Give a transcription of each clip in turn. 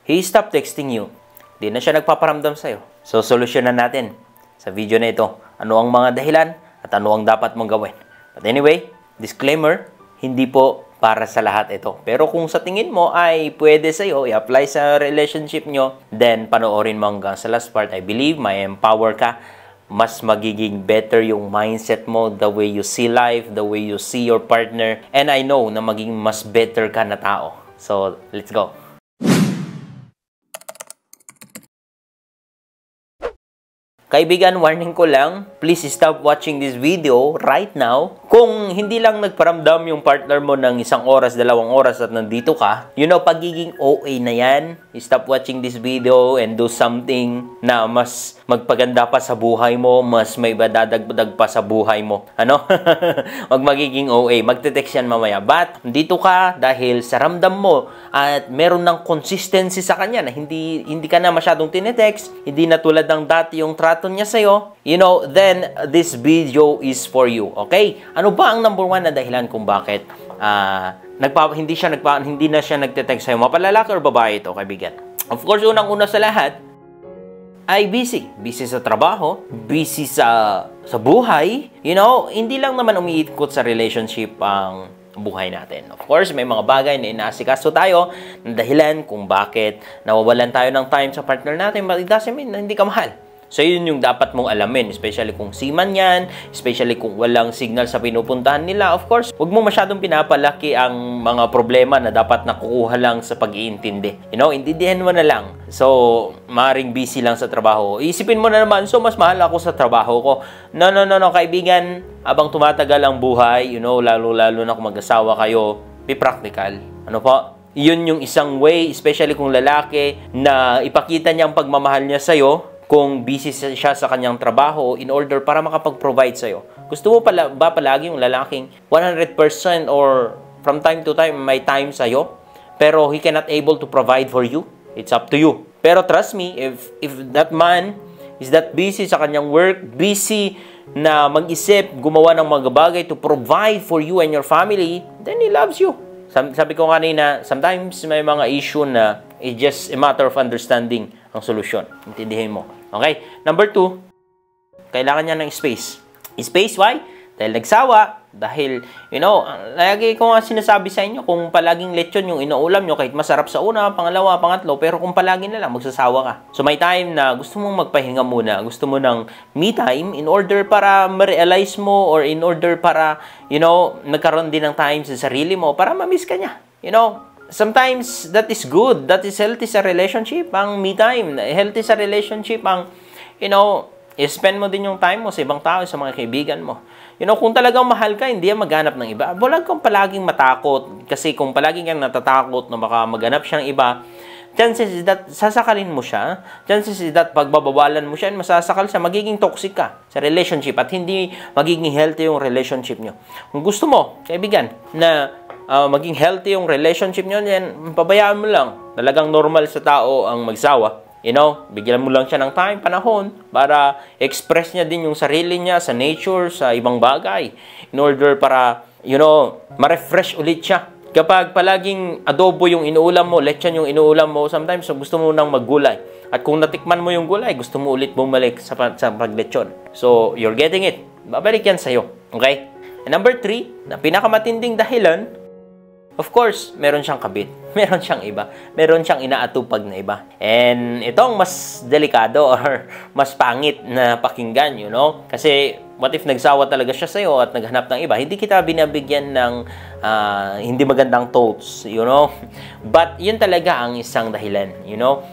he stopped texting you. Di na siya nagpaparamdam sa'yo. So, solusyonan natin sa video na ito. Ano ang mga dahilan at ano ang dapat mong gawin. But anyway, disclaimer, hindi po para sa lahat ito. Pero kung sa tingin mo ay pwede sa'yo, i-apply sa relationship nyo, then panoorin mo hanggang sa last part. I believe may empower ka. Mas magiging better yung mindset mo, the way you see life, the way you see your partner. And I know na maging mas better ka na tao. So, let's go. Kaibigan, warning ko lang, please stop watching this video right now. Kung hindi lang nagparamdam yung partner mo ng 1 oras, 2 oras at nandito ka, you know, pagiging OA na yan. Stop watching this video and do something na mas magpaganda pa sa buhay mo, mas may badadagdag pa sa buhay mo. Ano? Wag magiging OA. Magte-text yan mamaya. But, dito ka dahil sa ramdam mo at meron ng consistency sa kanya na hindi ka na masyadong tinetext, hindi na tulad ng dati yung trato niya sa'yo, you know, then this video is for you. Okay? Ano ba ang number 1 na dahilan kung bakit hindi na siya nagte-text sa'yo? Mapalalaki or babae ito, kaibigan? Of course, unang-una sa lahat, ay busy. Busy sa trabaho, busy sa buhay. You know, hindi lang naman umiikot sa relationship ang buhay natin. Of course, may mga bagay na inaasikaso tayo ng dahilan kung bakit nawawalan tayo ng time sa partner natin, but it doesn't mean na hindi ka mahal. So, yun yung dapat mong alamin, especially kung seaman yan, especially kung walang signal sa pinupuntahan nila. Of course, huwag mo masyadong pinapalaki ang mga problema na dapat nakukuha lang sa pag-iintindi. You know, intindihan mo na lang. So, maaaring busy lang sa trabaho. Isipin mo na naman, so mas mahal ako sa trabaho ko. No, kaibigan, abang tumatagal ang buhay, you know, lalo-lalo na kung mag-asawa kayo, be practical. Ano po? Yun yung isang way, especially kung lalaki, na ipakita niya ang pagmamahal niya sa'yo, kung busy siya sa kanyang trabaho in order para makapag-provide sa'yo. Gusto mo ba palagi yung lalaking 100% or from time to time may time sa'yo, pero he cannot able to provide for you? It's up to you. Pero trust me, if that man is that busy sa kanyang work, busy na mag-isip, gumawa ng mga bagay to provide for you and your family, then he loves you. Sabi ko kanina, sometimes may mga issue na it's just a matter of understanding ang solusyon. Intindihin mo. Okay? Number 2, kailangan niya ng space. Space, why? Dahil nagsawa. Dahil, you know, lagi ko nga sinasabi sa inyo, kung palaging lechon yung inuulam nyo, kahit masarap sa una, pangalawa, pangatlo, pero kung palagi na lang, magsasawa ka. So, may time na gusto mong magpahinga muna. Gusto mo ng me time in order para ma-realize mo or in order para, you know, nagkaroon din ng time sa sarili mo para ma-miss ka niya. You know, sometimes that is good. That is healthy sa relationship. Ang me time. Healthy sa relationship ang, you know, i-spend mo din yung time mo sa ibang tao, sa mga kaibigan mo. You know, kung talagang mahal ka, hindi yan maghanap ng iba. Wala kang palaging matakot. Kasi kung palaging kang natatakot na baka maghanap siya ng iba, chances is that sasakalin mo siya. Chances is that pagbabawalan mo siya, masasakal siya, magiging toxic ka sa relationship at hindi magiging healthy yung relationship nyo. Kung gusto mo, kaibigan, na maging healthy yung relationship nyo, yan, pabayaan mo lang. Talagang normal sa tao ang magsawa. You know, bigyan mo lang siya ng time, panahon, para express niya din yung sarili niya sa nature, sa ibang bagay. In order para, you know, ma-refresh ulit siya. Kapag palaging adobo yung inuulam mo, lechon yung inuulam mo, sometimes gusto mo nang maggulay. At kung natikman mo yung gulay, gusto mo ulit bumalik sa paglechon. So, you're getting it. Babalik yan sa'yo. Okay? And number 3, na pinakamatinding dahilan, of course, meron siyang kabit. Meron siyang iba. Meron siyang inaatupag na iba. And itong mas delikado or mas pangit na pakinggan, you know? Kasi what if nagsawa talaga siya sa'yo at naghanap ng iba? Hindi kita binabigyan ng hindi magandang thoughts, you know? But yun talaga ang isang dahilan, you know?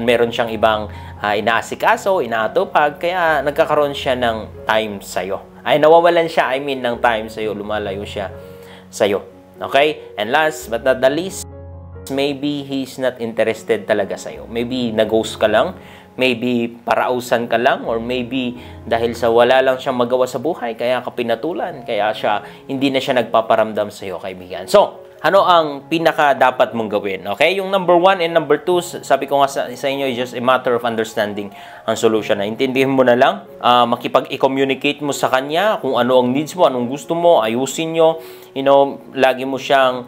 Meron siyang ibang inaasikaso, inaatupag, kaya nagkakaroon siya ng time sa'yo. Ay, nawawalan siya, ng time sa'yo. Lumalayo siya sa'yo. Okay? And last but not the least, maybe he's not interested talaga sa'yo. Maybe nag-ghost ka lang, maybe parausan ka lang, or maybe dahil sa wala lang siyang magawa sa buhay, kaya ka pinatulan, kaya hindi na siya nagpaparamdam sa'yo, kaibigan. So, ano ang pinaka dapat mong gawin? Okay? Yung number 1 and number 2, sabi ko nga sa inyo, just a matter of understanding ang solution. Intindihin mo na lang, makipag-i-communicate mo sa kanya kung ano ang needs mo, anong gusto mo, ayusin nyo. lagi mo siyang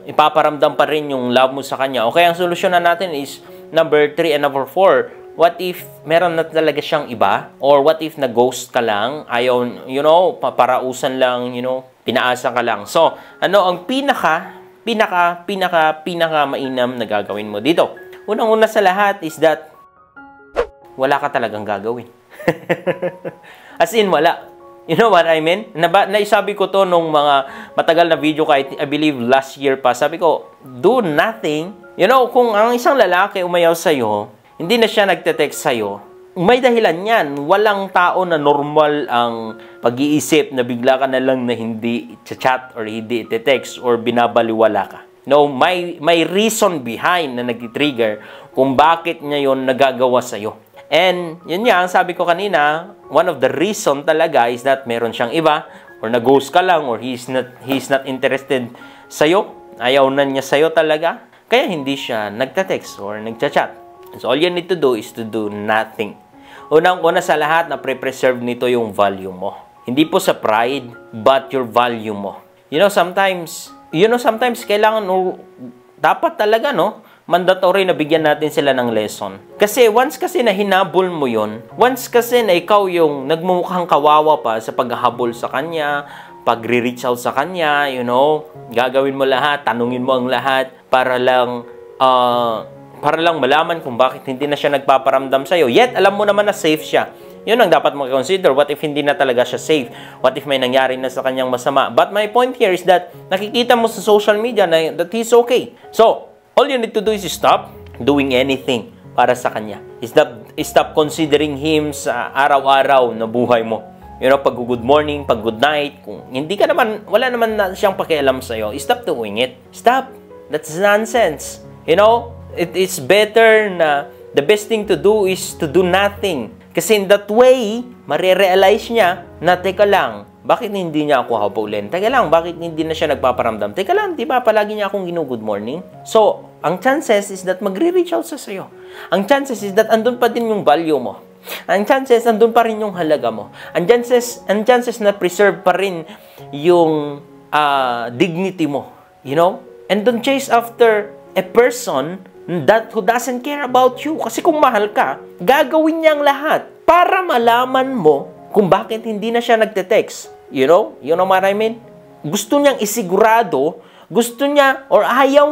ipaparamdam pa rin yung love mo sa kanya. Okay, ang solusyonan natin is number 3 and number 4. What if meron na talaga siyang iba? Or what if na-ghost ka lang? Ayaw, paparausan lang, pinaasa ka lang. So, ang pinaka mainam na gagawin mo dito? Unang-una sa lahat is that wala ka talagang gagawin. As in, wala. You know what I mean? Naisabi ko to nung mga matagal na video kahit I believe last year pa. Sabi ko, do nothing. Kung ang isang lalaki umayaw sa'yo, hindi na siya nagte-text sa'yo, may dahilan yan. Walang tao na normal ang pag-iisip na bigla ka na lang na hindi chat or hindi ite-text or binabaliwala ka. May reason behind na nag-trigger kung bakit niya yon nagagawa sa'yo. And yun nga, ang sabi ko kanina, one of the reason talaga is that meron siyang iba or nag-ghost ka lang or he's not interested sa'yo. Ayaw na niya sa'yo talaga. Kaya hindi siya nagta-text or nagcha-chat. So all you need to do is to do nothing. Unang-una sa lahat na pre-preserve nito yung value mo. Hindi po sa pride, but your value mo. Sometimes kailangan dapat talaga, mandatory na bigyan natin sila ng lesson. Kasi once kasi na hinabol mo yon, once kasi na ikaw yung nagmumukhang kawawa pa sa paghahabol sa kanya, pagre-reach out sa kanya, gagawin mo lahat, tanungin mo ang lahat para lang malaman kung bakit hindi na siya nagpaparamdam sa'yo. Yet, alam mo naman na safe siya. Yun ang dapat mo consider. What if hindi na talaga siya safe? What if may nangyari na sa kanyang masama? But my point here is that nakikita mo sa social media na that he's okay. So, all you need to do is stop doing anything para sa kanya. Stop considering him sa araw-araw na buhay mo. Pag good morning, pag good night, kung hindi ka naman, wala naman na siyang pakialam sa'yo, stop doing it. Stop. That's nonsense. It is better na the best thing to do is to do nothing. Kasi in that way, marirealize niya na, teka lang, bakit hindi niya ako habulin? Teka lang, bakit hindi na siya nagpaparamdam? Teka lang, di ba, palagi niya akong good morning? So, ang chances is that magre-reach out sa sa'yo. Ang chances is that andun pa din yung value mo. Ang chances, andun pa rin yung halaga mo. Ang chances na preserve pa rin yung dignity mo. And don't chase after a person who doesn't care about you. Kasi kung mahal ka, gagawin niya ang lahat para malaman mo kung bakit hindi na siya nagte-text. You know what I mean? Gusto niyang isigurado, ayaw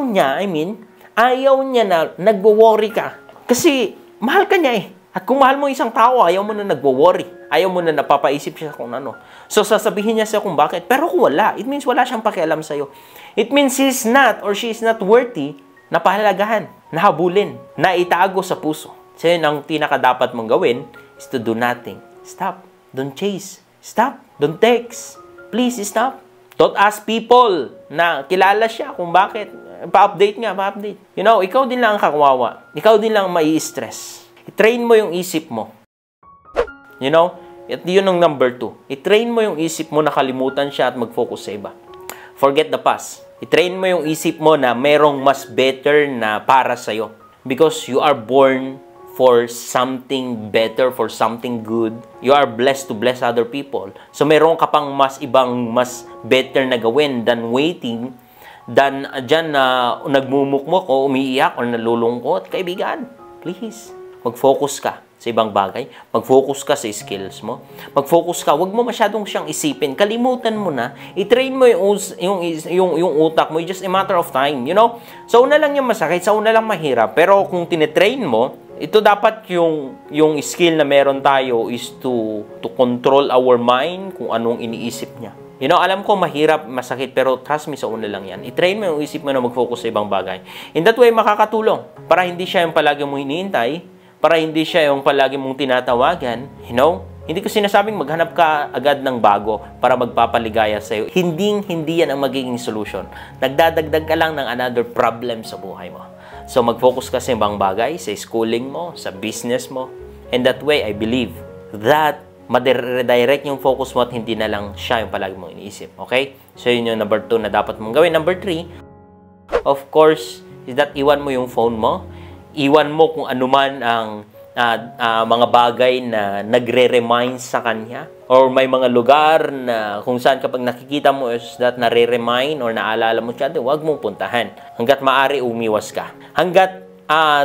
niya na nagwo-worry ka. Kasi mahal ka niya eh. At kung mahal mo isang tao, ayaw mo na nagwo-worry. Ayaw mo na napapaisip siya kung ano. So, sasabihin niya siya kung bakit. Pero kung wala, it means wala siyang pakialam sa'yo. It means he's not or she's not worthy na pahalagahan, na habulin, na itago sa puso. So, yun ang pinaka-dapat mong gawin is to do nothing. Stop. Don't chase. Stop. Don't text. Please, stop. Don't ask people na kilala siya kung bakit. Pa-update nga, pa-update. Ikaw din lang ang kakawawa. Ikaw din lang mai-stress. I-train mo yung isip mo. At yun ang number 2. I-train mo yung isip mo na kalimutan siya at mag-focus sa iba. Forget the past. I-train mo yung isip mo na merong mas better na para sa'yo. Because you are born for something better, for something good. You are blessed to bless other people. So, meron ka pang mas better na gawin than waiting, than dyan na nagmumukmuk o umiiyak o nalulungkot. Kaibigan, please, mag-focus ka sa ibang bagay. Mag-focus ka sa skills mo. Mag-focus ka. Huwag mo masyadong siyang isipin. Kalimutan mo na. I-train mo yung utak mo. It's just a matter of time. Sa una lang yung masakit. Sa una lang mahirap. Pero kung tinetrain mo, ito dapat yung skill na meron tayo is to control our mind kung anong iniisip niya. Alam ko mahirap, masakit, pero trust me, sa una lang yan. I-train mo yung isip mo na mag-focus sa ibang bagay. In that way, makakatulong. Para hindi siya yung palagi mong hinihintay, para hindi siya yung palagi mong tinatawagan, Hindi ko sinasabing maghanap ka agad ng bago para magpapaligaya sa'yo. Hindi yan ang magiging solution. Nagdadagdag ka lang ng another problem sa buhay mo. So, mag-focus ka sa ibang bagay, sa schooling mo, sa business mo. And that way, I believe that ma-redirect yung focus mo at hindi na lang siya yung palagi mong iniisip. Okay? So, yun yung number 2 na dapat mong gawin. Number 3, of course, is that iwan mo yung phone mo. Iwan mo kung anuman ang mga bagay na nagre-remind sa kanya. or may mga lugar na kung saan kapag nakikita mo is that nare-remind or naalala mo siya, huwag mong puntahan. Hanggat maaari, umiwas ka. Hanggat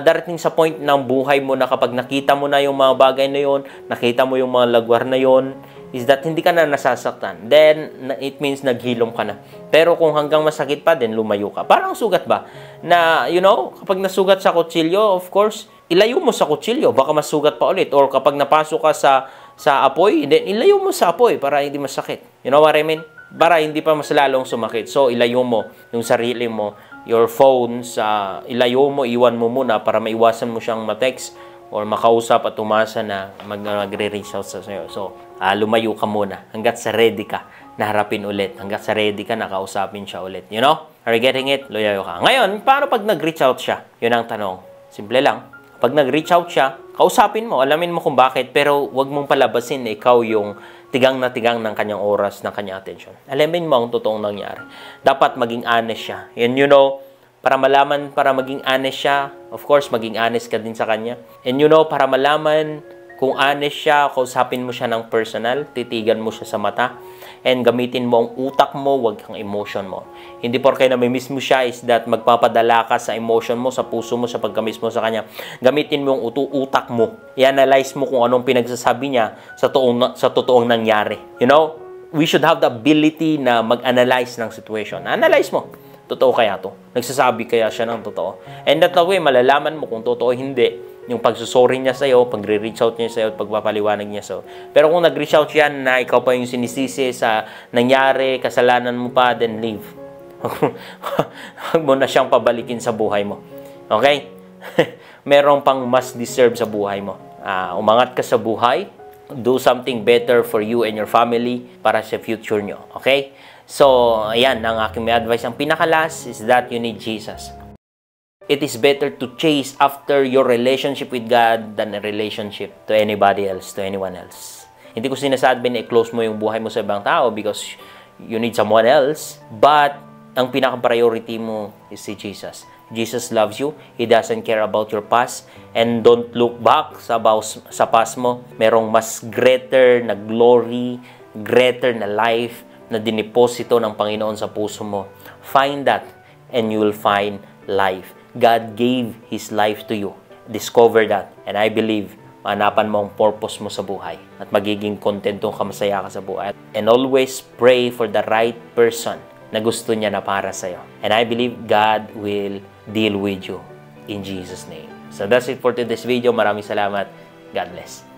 darating sa point ng buhay mo na kapag nakita mo na yung mga bagay na yon, nakita mo yung mga lagwar na yon, is that hindi ka na nasasaktan. Then, it means naghilom ka na. Pero kung hanggang masakit pa, then lumayo ka. Parang sugat ba? Na, kapag nasugat sa kutsilyo, of course, ilayo mo sa kutsilyo. Baka masugat pa ulit. Or kapag napasok ka sa apoy, then ilayo mo sa apoy para hindi masakit. You know what I mean? Para hindi pa mas lalong sumakit. So, ilayo mo yung sarili mo, your phones, ilayo mo, iwan mo muna para maiwasan mo siyang matext or makausap at umasa na magre-reach out sa sa'yo. So, lumayo ka muna hanggat sa ready ka na harapin ulit. Hanggat sa ready ka na kausapin siya ulit. You know? Are you getting it? Lumayo ka. Ngayon, paano pag nag-reach out siya? Yun ang tanong. Simple lang. Pag nag-reach out siya, kausapin mo, alamin mo kung bakit, pero wag mong palabasin na ikaw yung tigang na tigang ng kanyang oras, ng kanyang attention. Alamin mo ang totoong nangyari. Dapat maging honest siya. And para malaman, para maging honest siya, of course, maging honest ka din sa kanya. And para malaman kung honest siya, kausapin mo siya ng personal, titigan mo siya sa mata, and gamitin mo ang utak mo, wag ang emotion mo. Hindi porke namimiss mo siya is that magpapadala ka sa emotion mo, sa puso mo, sa pagkamiss mo sa kanya. Gamitin mo ang utak mo. I-analyze mo kung anong pinagsasabi niya sa totoong nangyari. We should have the ability na mag-analyze ng situation. Analyze mo. Totoo kaya to? Nagsasabi kaya siya ng totoo? And that way, malalaman mo kung totoo hindi. Yung pagsusorry niya sa'yo, pagre-reach out niya sa'yo, at pagpapaliwanag niya sa'yo. Pero kung nag-reach out yan na ikaw pa yung sinisisi sa nangyari, kasalanan mo pa, then leave. Huwag mo na siyang pabalikin sa buhay mo. Okay? Merong pang mas deserve sa buhay mo. Umangat ka sa buhay. Do something better for you and your family para sa future nyo. Okay? So, ayan, ang aking may advice. Ang pinakalas is that you need Jesus. It is better to chase after your relationship with God than a relationship to anybody else, to anyone else. Hindi ko sinasabi na i-close mo yung buhay mo sa ibang tao because you need someone else. But, ang pinaka-priority mo is si Jesus. Jesus loves you. He doesn't care about your past. And don't look back sa past mo. Merong mas greater na glory, greater na life na diniposito ng Panginoon sa puso mo. Find that and you will find life. God gave His life to you. Discover that. And I believe, mahanapan mo ang purpose mo sa buhay. At magiging kontentong kamasaya ka sa buhay. And always pray for the right person na gusto niya na para sa'yo. And I believe God will deal with you. In Jesus' name. So that's it for today's video. Maraming salamat. God bless.